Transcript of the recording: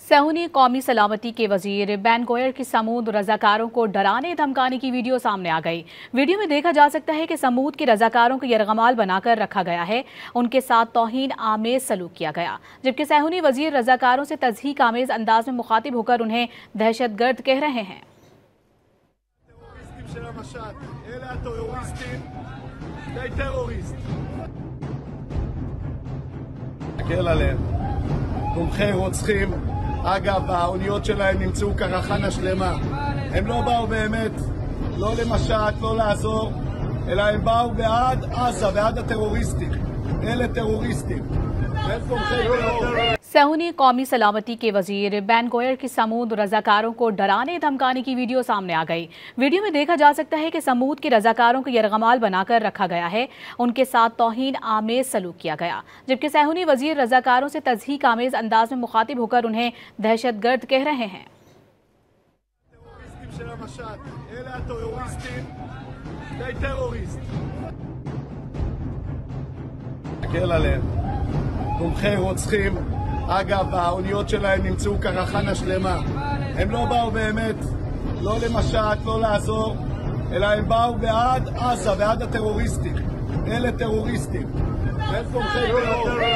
सहूनी कौमी सलामती के वजीर बैन गोयर की समूद रजाकारों को डराने धमकाने की वीडियो सामने आ गई। वीडियो में देखा जा सकता है कि समूद के रजाकारों को यरगमाल बनाकर रखा गया है, उनके साथ तौहीन आमेज सलूक किया गया, जबकि सहूनी वजीर रजाकारों से तज़हीक आमेज अंदाज में मुखातिब होकर उन्हें दहशतगर्द कह रहे हैं। תומכי רוצחים, אגב, האוניות שלהם נמצאו קרחנה שלמה. הם לא באו באמת, לא למשט, לא לעזור, אלא הם באו בעד עזה, בעד הטרוריסטים. אלה טרוריסטים. הם תומכי טרור. सहूनी कौमी सलामती के वजीर बैन गोयर की समूद रजाकारों को डराने धमकाने की वीडियो सामने आ गई। वीडियो में देखा जा सकता है कि समूद के रजाकारों को यरगमाल बनाकर रखा गया है, उनके साथ तौहीन आमेज सलूक किया गया, जबकि सहूनी वजीर रजाकारों से तज़हीक आमेज अंदाज में मुखातिब होकर उन्हें दहशतगर्द कह रहे हैं। תומכי רוצחים, אגב, האוניות שלהם נמצאו קרחנה שלמה. הם לא באו באמת, לא למשט, לא לעזור, אלא הם באו בעד עזה, בעד הטרוריסטים. אלה טרוריסטים. הם תומכי טרור.